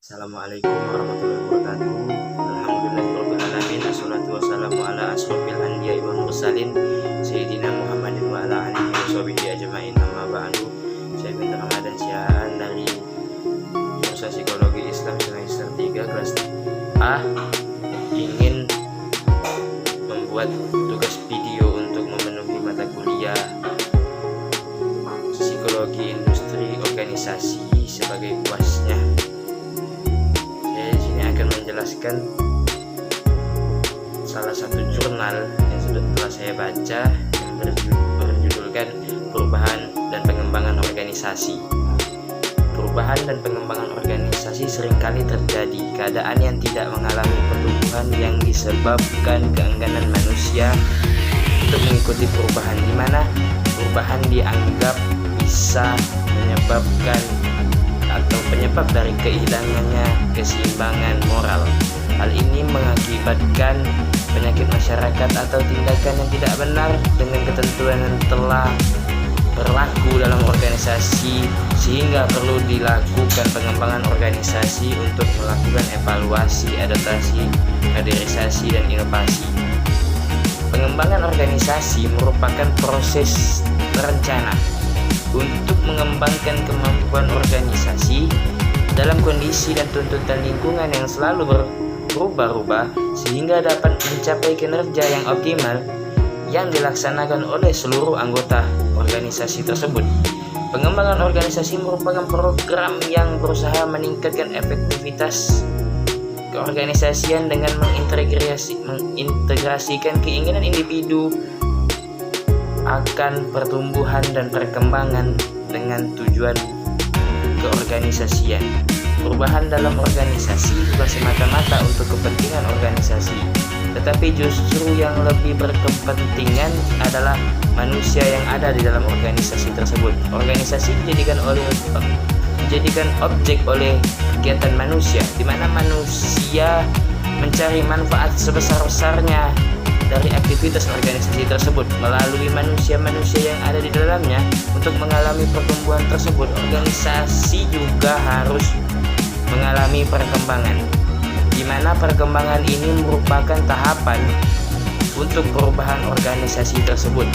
Assalamualaikum warahmatullahi wabarakatuh. Alhamdulillahirrahmanirrahim. Assalatu wassalamu ala asrofil anbiya'i wal mursalin Sayyidina Muhammadin wa ala alihi wa sahbihi ajma'in, amma ba'du. Saya Binta Ramadan Siaan dari Jurusan Psikologi Islam semester 3 kelas A, ingin membuat tugas video untuk memenuhi mata kuliah Psikologi Industri Organisasi sebagai puasnya. Menjelaskan salah satu jurnal yang sudah telah saya baca yang berjudulkan Perubahan dan Pengembangan Organisasi. Perubahan dan pengembangan organisasi seringkali terjadi keadaan yang tidak mengalami pertumbuhan yang disebabkan keengganan manusia untuk mengikuti perubahan, di mana perubahan dianggap bisa menyebabkan atau penyebab dari kehilangannya keseimbangan moral. Hal ini mengakibatkan penyakit masyarakat atau tindakan yang tidak benar dengan ketentuan yang telah berlaku dalam organisasi, sehingga perlu dilakukan pengembangan organisasi untuk melakukan evaluasi, adaptasi, kaderisasi, dan inovasi. Pengembangan organisasi merupakan proses terencana untuk mengembangkan kemampuan organisasi dalam kondisi dan tuntutan lingkungan yang selalu berubah-ubah, sehingga dapat mencapai kinerja yang optimal yang dilaksanakan oleh seluruh anggota organisasi tersebut. Pengembangan organisasi merupakan program yang berusaha meningkatkan efektivitas keorganisasian dengan mengintegrasikan keinginan individu akan pertumbuhan dan perkembangan dengan tujuan keorganisasian. Perubahan dalam organisasi bukan semata-mata untuk kepentingan organisasi, tetapi justru yang lebih berkepentingan adalah manusia yang ada di dalam organisasi tersebut. Organisasi dijadikan objek oleh kegiatan manusia, di mana manusia mencari manfaat sebesar-besarnya dari aktivitas organisasi tersebut melalui manusia-manusia yang ada di dalamnya. Untuk mengalami pertumbuhan tersebut, organisasi juga harus mengalami perkembangan, di mana perkembangan ini merupakan tahapan untuk perubahan organisasi tersebut.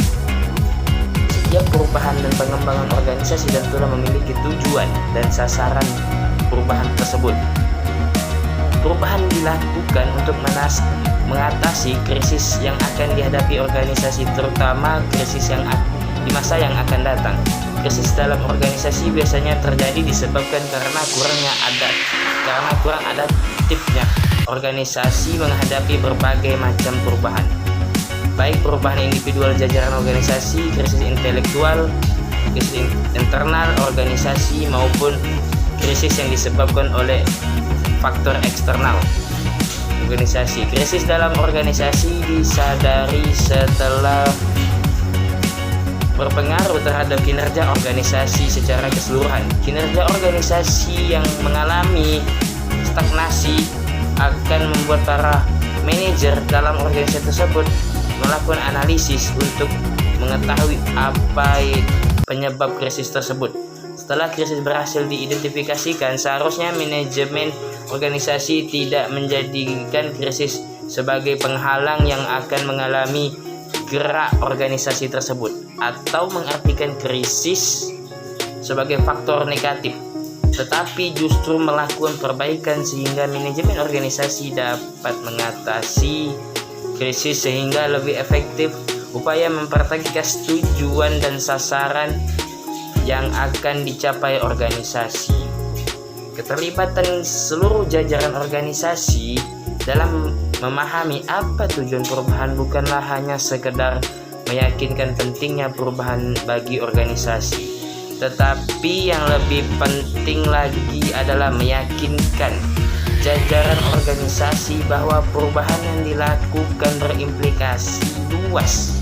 Setiap perubahan dan pengembangan organisasi tentulah memiliki tujuan dan sasaran perubahan tersebut. Perubahan dilakukan untuk mengatasi krisis yang akan dihadapi organisasi, terutama krisis yang di masa yang akan datang. Krisis dalam organisasi biasanya terjadi disebabkan karena kurang adaptifnya organisasi menghadapi berbagai macam perubahan, baik perubahan individual jajaran organisasi, krisis intelektual, krisis internal organisasi, maupun krisis yang disebabkan oleh faktor eksternal organisasi. Krisis dalam organisasi disadari setelah berpengaruh terhadap kinerja organisasi secara keseluruhan. Kinerja organisasi yang mengalami stagnasi akan membuat para manajer dalam organisasi tersebut melakukan analisis untuk mengetahui apa penyebab krisis tersebut. Setelah krisis berhasil diidentifikasikan, seharusnya manajemen organisasi tidak menjadikan krisis sebagai penghalang yang akan mengalami gerak organisasi tersebut, atau mengartikan krisis sebagai faktor negatif, tetapi justru melakukan perbaikan sehingga manajemen organisasi dapat mengatasi krisis sehingga lebih efektif. Upaya mempertegas tujuan dan sasaran yang akan dicapai organisasi. Keterlibatan seluruh jajaran organisasi dalam memahami apa tujuan perubahan bukanlah hanya sekedar meyakinkan pentingnya perubahan bagi organisasi, tetapi yang lebih penting lagi adalah meyakinkan jajaran organisasi bahwa perubahan yang dilakukan berimplikasi luas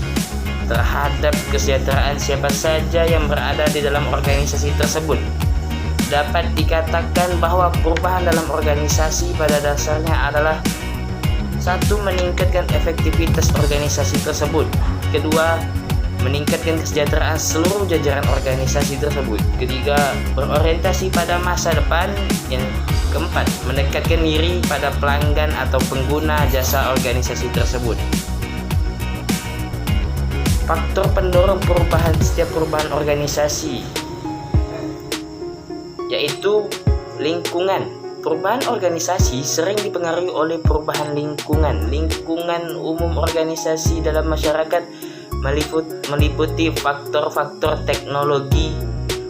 terhadap kesejahteraan siapa saja yang berada di dalam organisasi tersebut. Dapat dikatakan bahwa perubahan dalam organisasi pada dasarnya adalah: satu, meningkatkan efektivitas organisasi tersebut; kedua, meningkatkan kesejahteraan seluruh jajaran organisasi tersebut; ketiga, berorientasi pada masa depan; yang Keempat, mendekatkan diri pada pelanggan atau pengguna jasa organisasi tersebut. Faktor pendorong perubahan setiap perubahan organisasi yaitu lingkungan. Perubahan organisasi sering dipengaruhi oleh perubahan lingkungan. Lingkungan umum organisasi dalam masyarakat meliputi faktor-faktor teknologi,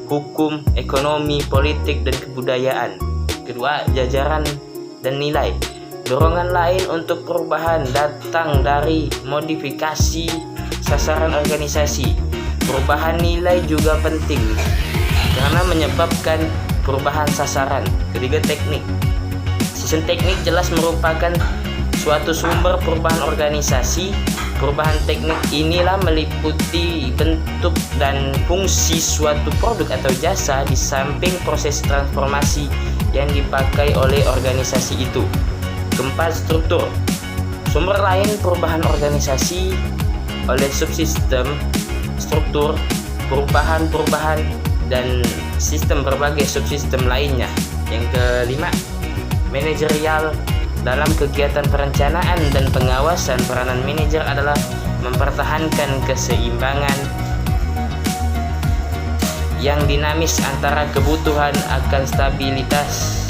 hukum, ekonomi, politik, dan kebudayaan. Kedua, jajaran dan nilai. Dorongan lain untuk perubahan datang dari modifikasi sasaran organisasi. Perubahan nilai juga penting karena menyebabkan perubahan sasaran. Ketiga, teknik. Sistem teknik jelas merupakan suatu sumber perubahan organisasi. Perubahan teknik inilah meliputi bentuk dan fungsi suatu produk atau jasa di samping proses transformasi yang dipakai oleh organisasi itu. Keempat, struktur. Sumber lain perubahan organisasi oleh subsistem, struktur, perubahan dan sistem berbagai subsistem lainnya. Yang kelima, manajerial. Dalam kegiatan perencanaan dan pengawasan, peranan manajer adalah mempertahankan keseimbangan yang dinamis antara kebutuhan akan stabilitas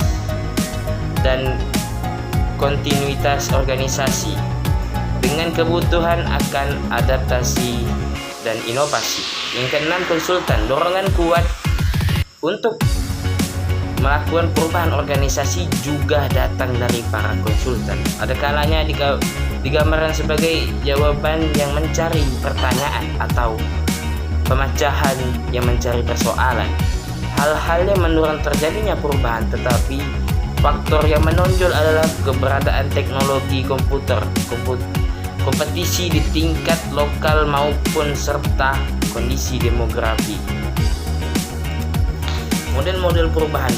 dan kontinuitas organisasi dengan kebutuhan akan adaptasi dan inovasi. Yang keenam, konsultan. Dorongan kuat untuk melakukan perubahan organisasi juga datang dari para konsultan. Ada kalanya digambarkan sebagai jawaban yang mencari pertanyaan atau pemecahan yang mencari persoalan. Hal-hal yang mendorong terjadinya perubahan, tetapi faktor yang menonjol adalah keberadaan teknologi komputer, kompetisi di tingkat lokal maupun serta kondisi demografi. Model-model perubahan,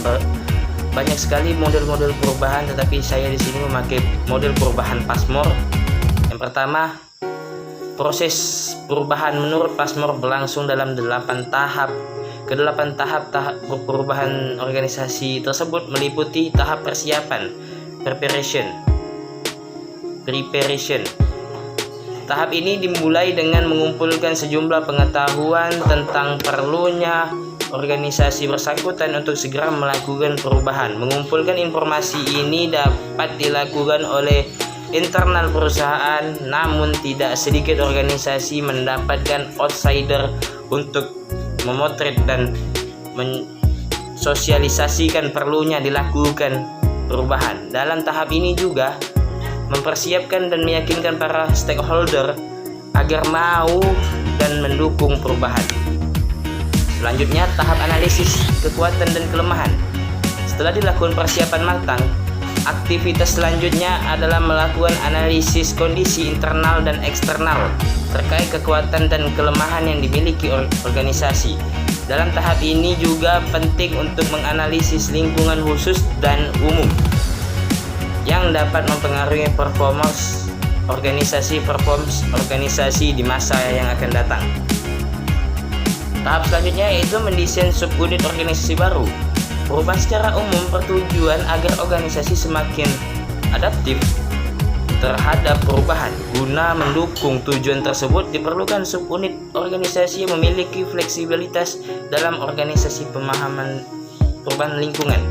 banyak sekali model-model perubahan, tetapi saya di sini memakai model perubahan Passmore. Yang pertama, proses perubahan menurut Passmore berlangsung dalam 8 tahap. Ke-8 tahap perubahan organisasi tersebut meliputi tahap persiapan, preparation. Tahap ini dimulai dengan mengumpulkan sejumlah pengetahuan tentang perlunya organisasi bersangkutan untuk segera melakukan perubahan. Mengumpulkan informasi ini dapat dilakukan oleh internal perusahaan, namun tidak sedikit organisasi mendapatkan outsider untuk memotret dan mensosialisasikan perlunya dilakukan perubahan. Dalam tahap ini juga mempersiapkan dan meyakinkan para stakeholder agar mau dan mendukung perubahan. Selanjutnya, tahap analisis kekuatan dan kelemahan. Setelah dilakukan persiapan matang, aktivitas selanjutnya adalah melakukan analisis kondisi internal dan eksternal terkait kekuatan dan kelemahan yang dimiliki organisasi. Dalam tahap ini juga penting untuk menganalisis lingkungan khusus dan umum yang dapat mempengaruhi performance organisasi di masa yang akan datang. Tahap selanjutnya yaitu mendesain subunit organisasi baru. Perubahan secara umum bertujuan agar organisasi semakin adaptif terhadap perubahan. Guna mendukung tujuan tersebut, diperlukan subunit organisasi yang memiliki fleksibilitas dalam organisasi pemahaman perubahan lingkungan.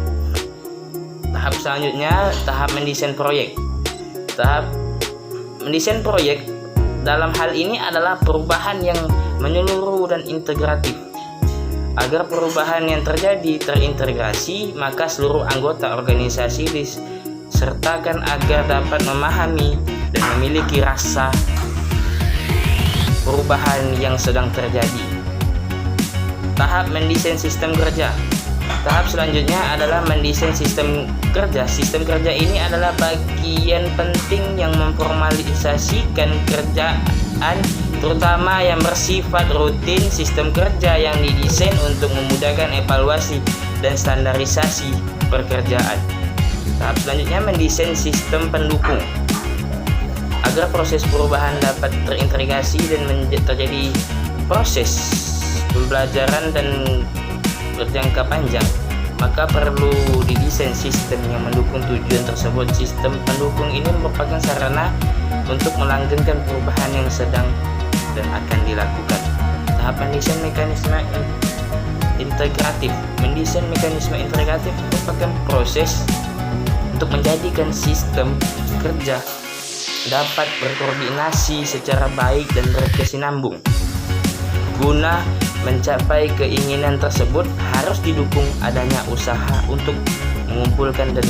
Tahap selanjutnya, tahap mendesain proyek. Tahap mendesain proyek dalam hal ini adalah perubahan yang menyeluruh dan integratif. Agar perubahan yang terjadi terintegrasi, maka seluruh anggota organisasi disertakan agar dapat memahami dan memiliki rasa perubahan yang sedang terjadi. Tahap mendesain sistem kerja. Tahap selanjutnya adalah mendesain sistem kerja. Sistem kerja ini adalah bagian penting yang memformalisasikan kerjaan, terutama yang bersifat rutin. Sistem kerja yang didesain untuk memudahkan evaluasi dan standarisasi pekerjaan. Tahap selanjutnya mendesain sistem pendukung agar proses perubahan dapat terintegrasi dan terjadi proses pembelajaran dan berjangka panjang. maka perlu didesain sistem yang mendukung tujuan tersebut. Sistem pendukung ini merupakan sarana untuk melanggengkan perubahan yang sedang dan akan dilakukan. Tahapan desain mekanisme integratif. Mendesain mekanisme integratif merupakan proses untuk menjadikan sistem kerja dapat berkoordinasi secara baik dan berkesinambung. Guna mencapai keinginan tersebut harus didukung adanya usaha untuk mengumpulkan dan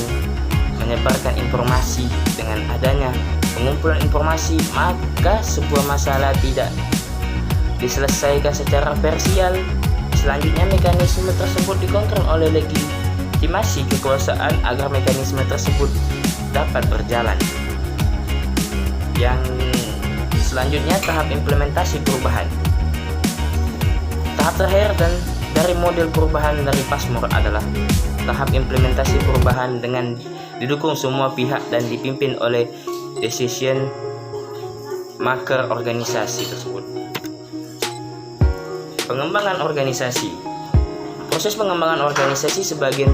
menyebarkan informasi. Dengan adanya pengumpulan informasi, maka sebuah masalah tidak diselesaikan secara parsial. Selanjutnya, mekanisme tersebut dikontrol oleh legitimasi kekuasaan agar mekanisme tersebut dapat berjalan. Yang selanjutnya, tahap implementasi perubahan. Tahap terakhir dan dari model perubahan dari Passmore adalah tahap implementasi perubahan dengan didukung semua pihak dan dipimpin oleh decision maker organisasi tersebut. Pengembangan organisasi. Proses pengembangan organisasi sebagian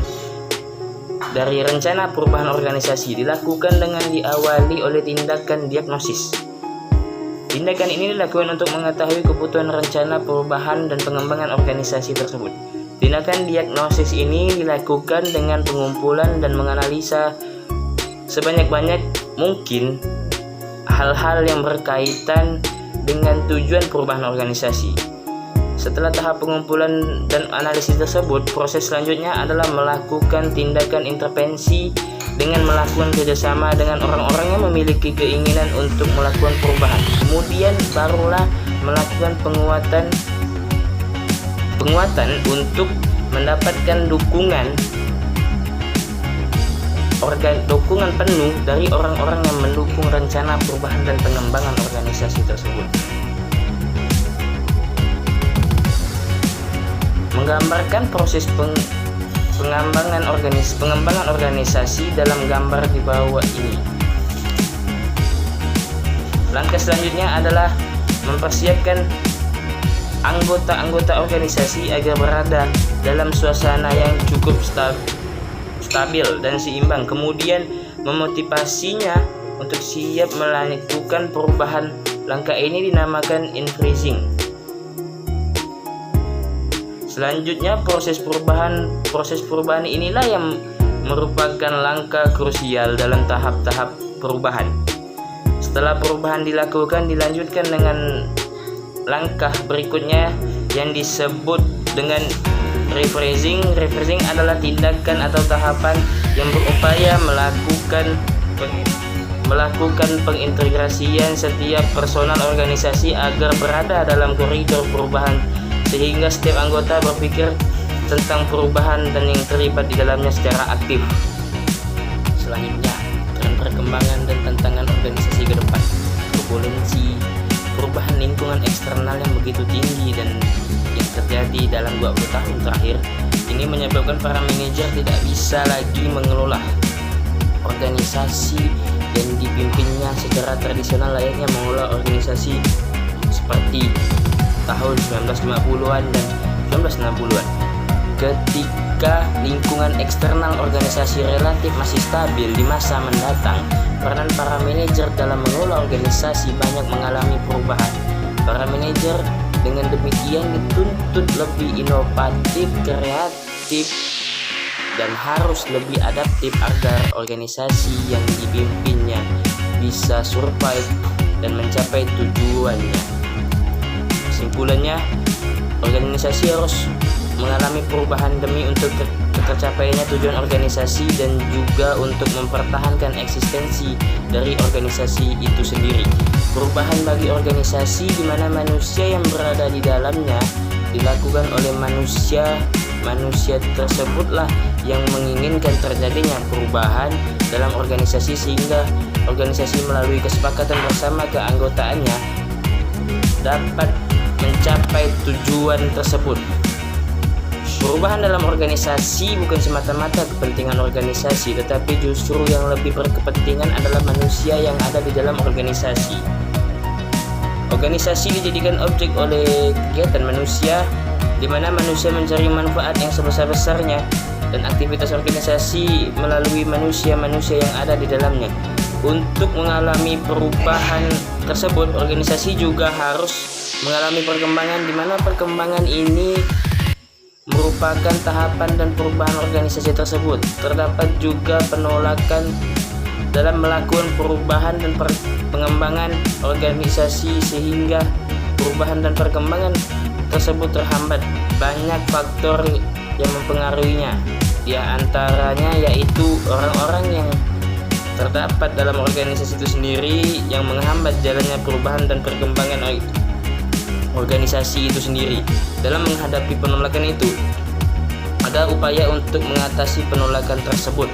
dari rencana perubahan organisasi dilakukan dengan diawali oleh tindakan diagnosis. Tindakan ini dilakukan untuk mengetahui kebutuhan rencana perubahan dan pengembangan organisasi tersebut. Tindakan diagnosis ini dilakukan dengan pengumpulan dan menganalisa sebanyak-banyak mungkin hal-hal yang berkaitan dengan tujuan perubahan organisasi. Setelah tahap pengumpulan dan analisis tersebut, proses selanjutnya adalah melakukan tindakan intervensi dengan melakukan kerjasama dengan orang-orang yang memiliki keinginan untuk melakukan perubahan. Kemudian barulah melakukan penguatan untuk mendapatkan dukungan penuh dari orang-orang yang mendukung rencana perubahan dan pengembangan organisasi tersebut. Menggambarkan proses pengembangan organisasi dalam gambar di bawah ini. Langkah selanjutnya adalah mempersiapkan anggota-anggota organisasi agar berada dalam suasana yang cukup stabil dan seimbang. Kemudian memotivasinya untuk siap melakukan perubahan. Langkah ini dinamakan infreezing. Selanjutnya, proses perubahan inilah yang merupakan langkah krusial dalam tahap-tahap perubahan. Setelah perubahan dilakukan, dilanjutkan dengan langkah berikutnya yang disebut dengan rephrasing. Rephrasing adalah tindakan atau tahapan yang berupaya melakukan pengintegrasian setiap personal organisasi agar berada dalam koridor perubahan, sehingga setiap anggota berpikir tentang perubahan dan yang terlibat di dalamnya secara aktif. Selanjutnya, tren perkembangan dan tantangan organisasi ke depan. Turbulensi perubahan lingkungan eksternal yang begitu tinggi dan yang terjadi dalam 20 tahun terakhir ini menyebabkan para manajer tidak bisa lagi mengelola organisasi yang dipimpinnya secara tradisional layaknya mengelola organisasi seperti tahun 1950-an dan 1960-an. Ketika lingkungan eksternal organisasi relatif masih stabil di masa mendatang, peranan para manajer dalam mengelola organisasi banyak mengalami perubahan. Para manajer dengan demikian dituntut lebih inovatif, kreatif, dan harus lebih adaptif agar organisasi yang dipimpinnya bisa survive dan mencapai tujuannya. Kesimpulannya, organisasi harus mengalami perubahan demi untuk tercapainya tujuan organisasi dan juga untuk mempertahankan eksistensi dari organisasi itu sendiri. Perubahan bagi organisasi di mana manusia yang berada di dalamnya dilakukan oleh manusia tersebutlah yang menginginkan terjadinya perubahan dalam organisasi sehingga organisasi melalui kesepakatan bersama keanggotaannya dapat mencapai tujuan tersebut. Perubahan dalam organisasi bukan semata-mata kepentingan organisasi, tetapi justru yang lebih berkepentingan adalah manusia yang ada di dalam organisasi. Organisasi dijadikan objek oleh kegiatan manusia, di mana manusia mencari manfaat yang sebesar-besarnya dan aktivitas organisasi melalui manusia-manusia yang ada di dalamnya. Untuk mengalami perubahan tersebut, organisasi juga harus mengalami perkembangan, di mana perkembangan ini merupakan tahapan dan perubahan organisasi tersebut. Terdapat juga penolakan dalam melakukan perubahan dan pengembangan organisasi, sehingga perubahan dan perkembangan tersebut terhambat. Banyak faktor yang mempengaruhinya, di antaranya yaitu orang-orang yang terdapat dalam organisasi itu sendiri yang menghambat jalannya perubahan dan perkembangan organisasi itu sendiri. Dalam menghadapi penolakan itu, ada upaya untuk mengatasi penolakan tersebut.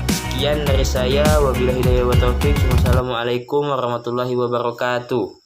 Sekian dari saya, wabillahi hidayah wa taufiq. Wassalamualaikum warahmatullahi wabarakatuh.